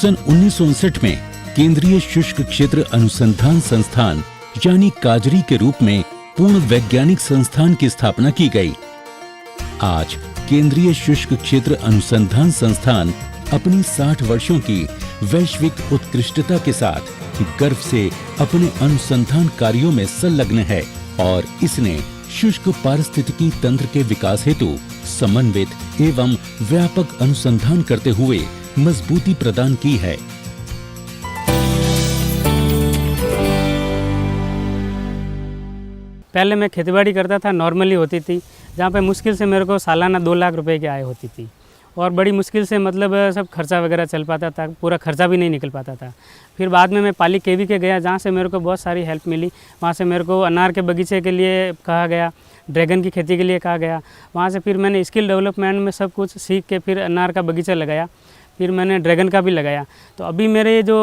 सन 1959 में केंद्रीय शुष्क क्षेत्र अनुसंधान संस्थान यानी काजरी के रूप में पूर्ण वैज्ञानिक संस्थान की स्थापना की गई। आज केंद्रीय शुष्क क्षेत्र अनुसंधान संस्थान अपनी 60 वर्षों की वैश्विक उत्कृष्टता के साथ गर्व से अपने अनुसंधान कार्यों में संलग्न है और इसने शुष्क पारिस्थितिकी तंत्र के विकास हेतु समन्वित एवं व्यापक अनुसंधान करते हुए मजबूती प्रदान की है। पहले मैं खेतीबाड़ी करता था, नॉर्मली होती थी, जहाँ पे मुश्किल से मेरे को सालाना 2 लाख रुपए की आय होती थी और बड़ी मुश्किल से मतलब सब खर्चा वगैरह चल पाता था, पूरा खर्चा भी नहीं निकल पाता था। फिर बाद में मैं पाली केवी के गया, जहाँ से मेरे को बहुत सारी हेल्प मिली। वहाँ से मेरे को अनार के बगीचे के लिए कहा गया, ड्रैगन की खेती के लिए कहा गया। वहाँ से फिर मैंने स्किल डेवलपमेंट में सब कुछ सीख के फिर अनार का बगीचा लगाया, फिर मैंने ड्रैगन का भी लगाया। तो अभी मेरे जो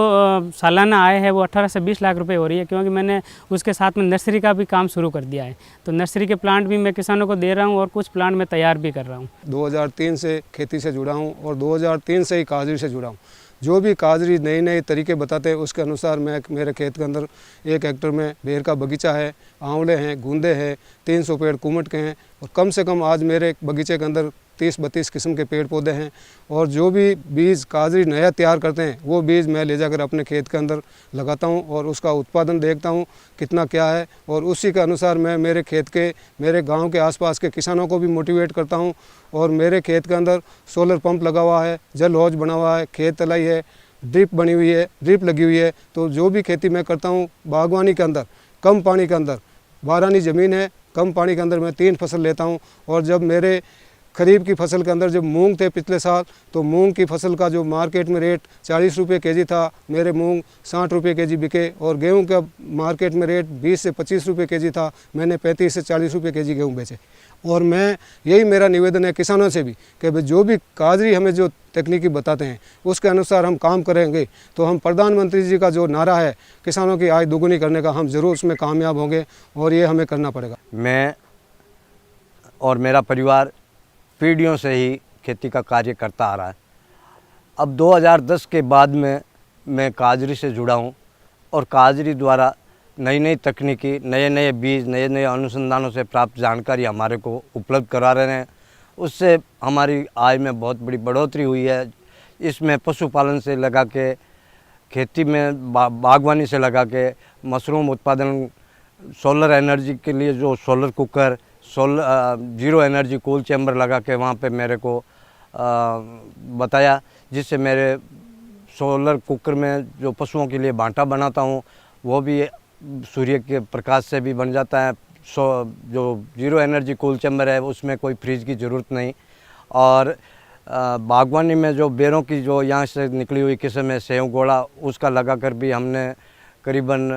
सालाना आय है वो 18 से 20 लाख रुपए हो रही है, क्योंकि मैंने उसके साथ में नर्सरी का भी काम शुरू कर दिया है। तो नर्सरी के प्लांट भी मैं किसानों को दे रहा हूँ और कुछ प्लांट मैं तैयार भी कर रहा हूँ। 2003 से खेती से जुड़ा हूँ और 2003 से ही काजरी से जुड़ा हूँ। जो भी काजरी नए नए तरीके बताते हैं उसके अनुसार मैं मेरे खेत के अंदर 1 हेक्टर में बेर का बगीचा है, आंवले हैं, गूंदे हैं, 300 पेड़ कुमट के हैं और कम से कम आज मेरे बगीचे के अंदर 30-32 किस्म के पेड़ पौधे हैं। और जो भी बीज काजरी नया तैयार करते हैं वो बीज मैं ले जाकर अपने खेत के अंदर लगाता हूँ और उसका उत्पादन देखता हूँ कितना क्या है और उसी के अनुसार मैं मेरे खेत के, मेरे गांव के आसपास के किसानों को भी मोटिवेट करता हूँ। और मेरे खेत के अंदर सोलर पंप लगा हुआ है, जल हौज बना हुआ है, खेत तलाई है, ड्रिप बनी हुई है, ड्रिप लगी हुई है। तो जो भी खेती मैं करता हूँ बागवानी के अंदर कम पानी के अंदर, 12 ज़मीन है, कम पानी के अंदर मैं 3 फसल लेता हूँ। और जब मेरे खरीफ की फसल के अंदर जब मूंग थे पिछले साल, तो मूंग की फसल का जो मार्केट में रेट 40 रुपये केजी था, मेरे मूंग 60 रुपये केजी बिके। और गेहूं का मार्केट में रेट 20 से 25 रुपये केजी था, मैंने 35 से 40 रुपये केजी गेहूं बेचे। और मैं यही मेरा निवेदन है किसानों से भी कि भाई जो भी काजरी हमें जो तकनीकी बताते हैं उसके अनुसार हम काम करेंगे तो हम प्रधानमंत्री जी का जो नारा है किसानों की आय दोगुनी करने का, हम ज़रूर उसमें कामयाब होंगे और ये हमें करना पड़ेगा। मैं और मेरा परिवार पीढ़ियों से ही खेती का कार्य करता आ रहा है। अब 2010 के बाद में मैं काजरी से जुड़ा हूँ और काजरी द्वारा नई नई तकनीकी, नए नए बीज, नए नए अनुसंधानों से प्राप्त जानकारी हमारे को उपलब्ध करा रहे हैं। उससे हमारी आय में बहुत बड़ी बढ़ोतरी हुई है। इसमें पशुपालन से लगा के, खेती में बागवानी से लगा के, मशरूम उत्पादन, सोलर एनर्जी के लिए जो solar cooker, zero energy cool chamber लगा के वहाँ पे मेरे को बताया, जिससे मेरे सोलर कुकर में जो पशुओं के लिए बांटा बनाता हूँ वो भी सूर्य के प्रकाश से भी बन जाता है। जो जीरो एनर्जी कूल चैम्बर है उसमें कोई फ्रिज की ज़रूरत नहीं। और बागवानी में जो बेरों की जो यहाँ से निकली हुई किस्म है सेव गोड़ा, उसका लगा कर भी हमने करीबन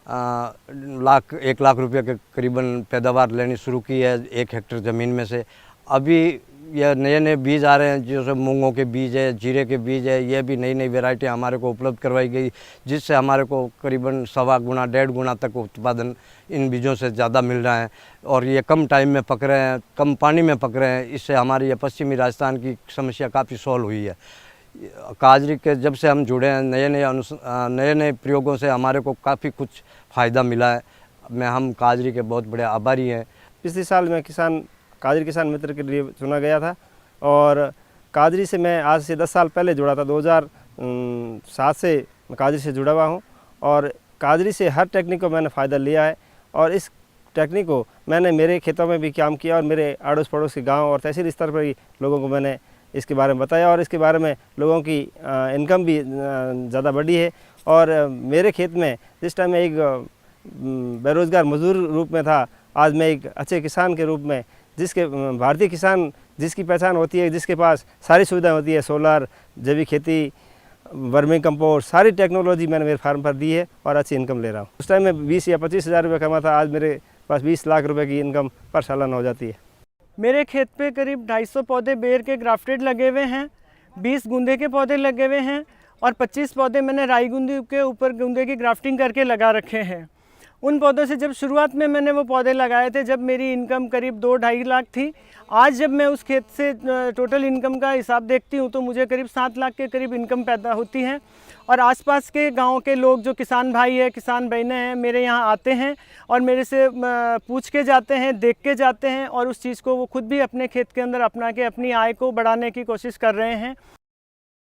1 लाख रुपये के करीबन पैदावार लेनी शुरू की है 1 हेक्टर ज़मीन में से। अभी यह नए नए बीज आ रहे हैं, जैसे मूंगों के बीज है, जीरे के बीज है, ये भी नई नई वैरायटी हमारे को उपलब्ध करवाई गई, जिससे हमारे को करीबन 1.25 गुना 1.5 गुना तक उत्पादन इन बीजों से ज़्यादा मिल रहा है। और ये कम टाइम में पक रहे हैं, कम पानी में पक रहे हैं। इससे हमारी ये पश्चिमी राजस्थान की समस्या काफ़ी सॉल्व हुई है। काजरी के जब से हम जुड़े हैं, नए नए प्रयोगों से हमारे को काफ़ी कुछ फ़ायदा मिला है। हम काजरी के बहुत बड़े आभारी हैं। पिछले साल मैं काजरी किसान मित्र के लिए चुना गया था और काजरी से मैं आज से 10 साल पहले जुड़ा था। 2007 से मैं काजरी से जुड़ा हुआ हूँ और काजरी से हर टेक्निक को मैंने फ़ायदा लिया है और इस टेक्निक को मैंने मेरे खेतों में भी काम किया और मेरे अड़ोस पड़ोस के गाँव और तहसील स्तर पर भी लोगों को मैंने इसके बारे में बताया और इसके बारे में लोगों की इनकम भी ज़्यादा बढ़ी है। और मेरे खेत में जिस टाइम मैं एक बेरोज़गार मजदूर रूप में था, आज मैं एक अच्छे किसान के रूप में, जिसके भारतीय किसान जिसकी पहचान होती है, जिसके पास सारी सुविधाएं होती है, सोलर, जैविक खेती, वर्मिंग कंपोस्ट, सारी टेक्नोलॉजी मैंने मेरे फार्म पर दी है और अच्छी इनकम ले रहा हूँ। उस टाइम में 20 या 25 हज़ार रुपये कमा था, आज मेरे पास 20 लाख रुपए की इनकम पर सालाना हो जाती है। मेरे खेत पे करीब 250 पौधे बेर के ग्राफ्टेड लगे हुए हैं, 20 गूंदे के पौधे लगे हुए हैं और 25 पौधे मैंने राई गूंदे के ऊपर गूंदे की ग्राफ्टिंग करके लगा रखे हैं। उन पौधों से जब शुरुआत में मैंने वो पौधे लगाए थे, जब मेरी इनकम करीब 2-2.5 लाख थी, आज जब मैं उस खेत से टोटल इनकम का हिसाब देखती हूँ तो मुझे करीब 7 लाख के करीब इनकम पैदा होती है। और आसपास के गांव के लोग जो किसान भाई है, किसान बहनें हैं, मेरे यहाँ आते हैं और मेरे से पूछ के जाते हैं, देख के जाते हैं और उस चीज़ को वो खुद भी अपने खेत के अंदर अपना के अपनी आय को बढ़ाने की कोशिश कर रहे हैं।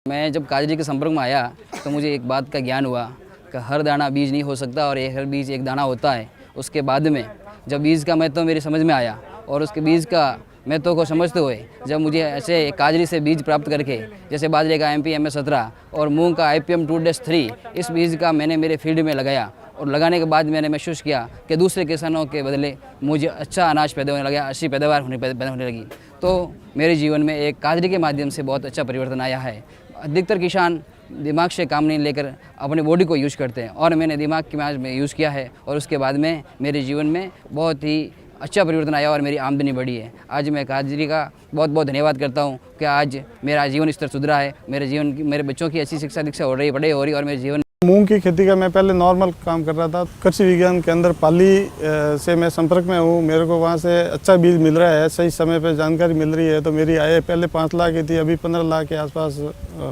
मैं जब काजरी के संपर्क में आया तो मुझे एक बात का ज्ञान हुआ कि हर दाना बीज नहीं हो सकता और हर बीज एक दाना होता है। उसके बाद में जब बीज का महत्व मेरी समझ में आया और उसके बीज का महत्व को समझते हुए जब मुझे ऐसे काजरी से बीज प्राप्त करके, जैसे बाजरे का MP MS 17 और मूंग का IPM 2-3, इस बीज का मैंने मेरे फील्ड में लगाया और लगाने के बाद मैंने महसूस किया कि दूसरे किसानों के बदले मुझे अच्छा अनाज पैदा होने लगा, अच्छी पैदावार पैदा होने लगी। तो मेरे जीवन में एक काजरी के माध्यम से बहुत अच्छा परिवर्तन आया है। अधिकतर किसान दिमाग से काम नहीं लेकर अपने बॉडी को यूज़ करते हैं और मैंने दिमाग की माज में यूज़ किया है और उसके बाद में मेरे जीवन में बहुत ही अच्छा परिवर्तन आया और मेरी आमदनी बढ़ी है। आज मैं काजरी का बहुत बहुत धन्यवाद करता हूँ कि आज मेरा जीवन स्तर सुधरा है, मेरे बच्चों की अच्छी शिक्षा दीक्षा हो रही, पढ़ाई हो रही और मेरे जीवन। मूंग की खेती का मैं पहले नॉर्मल काम कर रहा था। कृषि विज्ञान के अंदर पाली से मैं संपर्क में हूँ। मेरे को वहाँ से अच्छा बीज मिल रहा है, सही समय पे जानकारी मिल रही है। तो मेरी आय पहले 5 लाख की थी, अभी 15 लाख के आसपास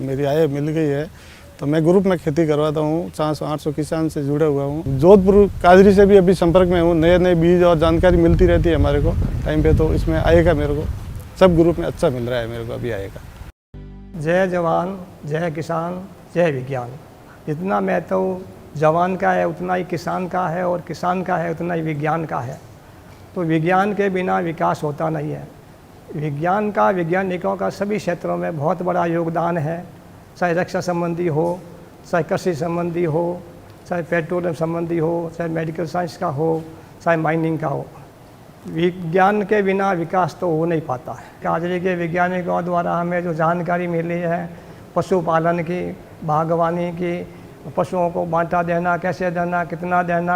मेरी आय मिल गई है। तो मैं ग्रुप में खेती करवाता हूँ, 700-800 किसान से जुड़ा हुआ हूँ। जोधपुर काजरी से भी अभी संपर्क में हूँ। नए नए बीज और जानकारी मिलती रहती है हमारे को टाइम पे, तो इसमें आएगा मेरे को सब ग्रुप में अच्छा मिल रहा है मेरे को, अभी आएगा। जय जवान, जय किसान, जय विज्ञान। जितना महत्व जवान का है उतना ही किसान का है और किसान का है उतना ही विज्ञान का है। तो विज्ञान के बिना विकास होता नहीं है। विज्ञान का, वैज्ञानिकों का सभी क्षेत्रों में बहुत बड़ा योगदान है, चाहे रक्षा संबंधी हो, चाहे कृषि संबंधी हो, चाहे पेट्रोलियम संबंधी हो, चाहे मेडिकल साइंस का हो, चाहे माइनिंग का हो। विज्ञान के बिना विकास तो हो नहीं पाता है। काजरी के वैज्ञानिकों द्वारा हमें जो जानकारी मिली है पशुपालन की, बागवानी की, पशुओं को बांटा देना, कैसे देना, कितना देना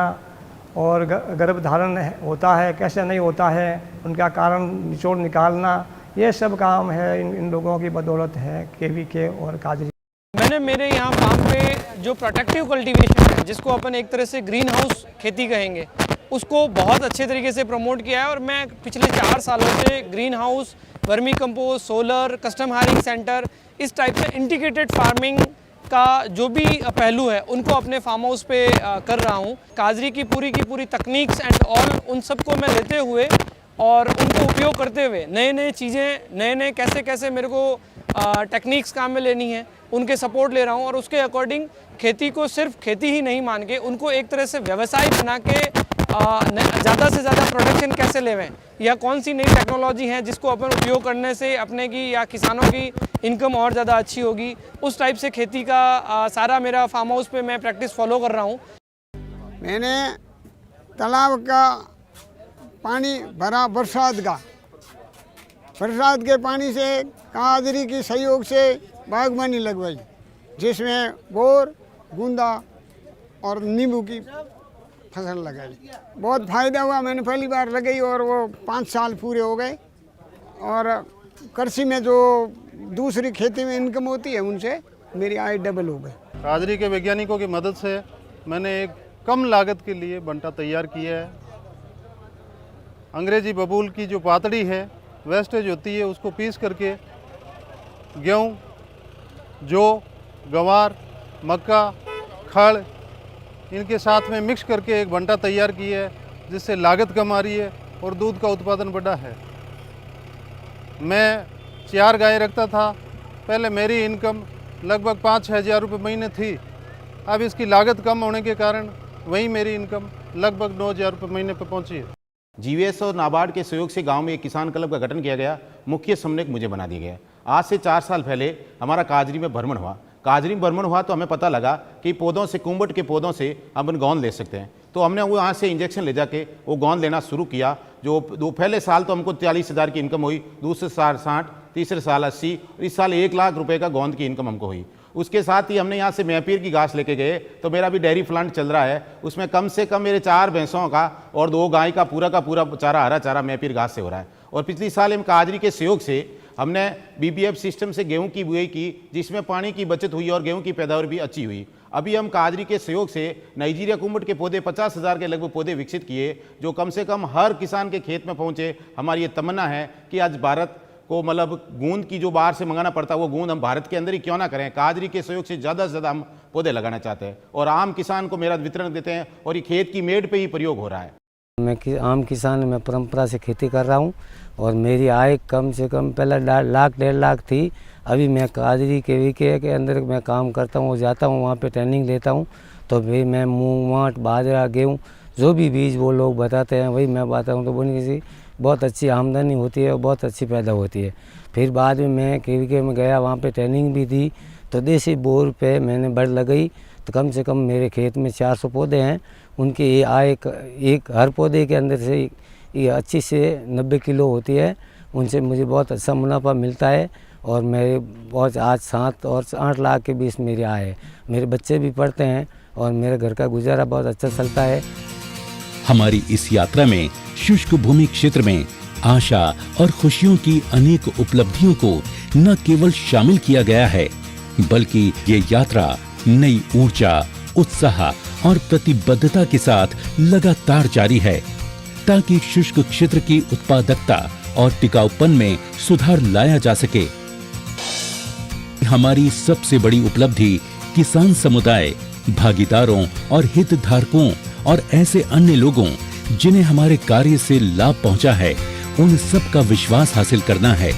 और गर्भधारण होता है कैसे नहीं होता है, उनका कारण निचोड़ निकालना, ये सब काम है इन लोगों की बदौलत है KVK और काजरी। मैंने मेरे यहाँ फार्म पे जो प्रोटेक्टिव कल्टीवेशन है, जिसको अपन एक तरह से ग्रीन हाउस खेती कहेंगे, उसको बहुत अच्छे तरीके से प्रमोट किया है। और मैं पिछले 4 सालों से green house, vermi compost, solar, custom hiring centre, इस टाइप से इंटीग्रेटेड फार्मिंग का जो भी पहलू है उनको अपने फार्म हाउस पे कर रहा हूँ। काजरी की पूरी तकनीक्स एंड ऑल, उन सबको मैं लेते हुए और उनको उपयोग करते हुए नए नए चीज़ें, नए कैसे मेरे को टेक्निक्स काम में लेनी है, उनके सपोर्ट ले रहा हूँ। और उसके अकॉर्डिंग खेती को सिर्फ खेती ही नहीं मान के उनको एक तरह से व्यवसाय बना के ज़्यादा से ज़्यादा प्रोडक्शन कैसे लेवें, या कौन सी नई टेक्नोलॉजी है जिसको अपन उपयोग करने से अपने की या किसानों की इनकम और ज़्यादा अच्छी होगी, उस टाइप से खेती का सारा मेरा फार्म हाउस पे मैं प्रैक्टिस फॉलो कर रहा हूँ। मैंने तालाब का पानी भरा, बरसात के पानी से काजरी की सहयोग से बागवानी लगवाई, जिसमें बोर, गुंदा और नींबू की फसल लगाई। बहुत फ़ायदा हुआ। मैंने पहली बार लगाई और वो 5 साल पूरे हो गए। और कृषि में जो दूसरी खेती में इनकम होती है उनसे मेरी आय डबल हो गई। काजरी के वैज्ञानिकों की मदद से मैंने एक कम लागत के लिए बंटा तैयार किया है। अंग्रेजी बबूल की जो पातड़ी है, वेस्टेज होती है, उसको पीस करके गेहूँ, जौ, गंवार, मक्का, खड़, इनके साथ में मिक्स करके एक बंटा तैयार की है, जिससे लागत कम आ रही है और दूध का उत्पादन बढ़ा है। मैं 4 गायें रखता था। पहले मेरी इनकम लगभग 5-6 हज़ार रुपये महीने थी। अब इसकी लागत कम होने के कारण वहीं मेरी इनकम लगभग 9 हज़ार रुपये महीने पर पहुंची है। GVS और नाबार्ड के सहयोग से गांव में एक किसान क्लब का गठन किया गया। मुख्य समन्वयक मुझे बना दिया गया। आज से 4 साल पहले हमारा काजरी में भ्रमण हुआ। काजरी में भ्रमण हुआ तो हमें पता लगा कि पौधों से, कुंबट के पौधों से अपन गोंद ले सकते हैं। तो हमने वो वहाँ से इंजेक्शन ले जाके वो गोंद लेना शुरू किया। जो पहले साल तो हमको 40 हज़ार की इनकम हुई, दूसरे साल 60, तीसरे साल 80 और इस साल 1 लाख रुपए का गोंद की इनकम हमको हुई। उसके साथ ही हमने यहाँ से मैपीर की घास लेके गए, तो मेरा भी डेयरी प्लांट चल रहा है। उसमें कम से कम मेरे 4 भैंसों का और 2 गाय का पूरा चारा, हरा चारा मैपीर घास से हो रहा है। और पिछली साल हम काजरी के सहयोग से हमने BBF सिस्टम से गेहूं की बुआई की, जिसमें पानी की बचत हुई और गेहूं की पैदावार भी अच्छी हुई। अभी हम काजरी के सहयोग से नाइजीरिया कुम्भट के पौधे 50,000 के लगभग पौधे विकसित किए, जो कम से कम हर किसान के खेत में पहुंचे। हमारी ये तमन्ना है कि आज भारत को मतलब गूंद की जो बाहर से मंगाना पड़ता है वो गूंद हम भारत के अंदर ही क्यों ना करें। काजरी के सहयोग से ज़्यादा से ज़्यादा हम पौधे लगाना चाहते हैं और आम किसान को मेरा वितरण देते हैं और ये खेत की मेड़ पे ही प्रयोग हो रहा है। मैं आम किसान, मैं परंपरा से खेती कर रहा हूँ और मेरी आय कम से कम पहले 1.5 लाख थी। अभी मैं काजरी के अंदर मैं काम करता हूँ, जाता हूँ वहाँ पे ट्रेनिंग लेता हूँ, तो भी मैं मूंग, माट, बाजरा, गेहूँ जो भी बीज वो लोग बताते हैं वही मैं बताता हूँ, तो उनकी से बहुत अच्छी आमदनी होती है और बहुत अच्छी पैदा होती है। फिर बाद में मैं के में गया, वहाँ पे ट्रेनिंग भी दी, तो देसी बोर पे मैंने बड़ लगाई, तो कम से कम मेरे खेत में 400 पौधे हैं। उनकी आय एक हर पौधे के अंदर से ये 80 से 90 किलो होती है। उनसे मुझे बहुत अच्छा मुनाफा मिलता है और मेरे बहुत आज 7 और 8 लाख के बीच मेरी आय है। मेरे बच्चे भी पढ़ते हैं और मेरे घर का गुजारा बहुत अच्छा चलता है। हमारी इस यात्रा में शुष्क भूमि क्षेत्र में आशा और खुशियों की अनेक उपलब्धियों को न केवल शामिल किया गया है, बल्कि ये यात्रा नई ऊर्जा, उत्साह और प्रतिबद्धता के साथ लगातार जारी है, ताकि शुष्क क्षेत्र की उत्पादकता और टिकाऊपन में सुधार लाया जा सके। हमारी सबसे बड़ी उपलब्धि किसान समुदाय, भागीदारों और हितधारकों और ऐसे अन्य लोगों जिन्हें हमारे कार्य से लाभ पहुंचा है, उन सब का विश्वास हासिल करना है।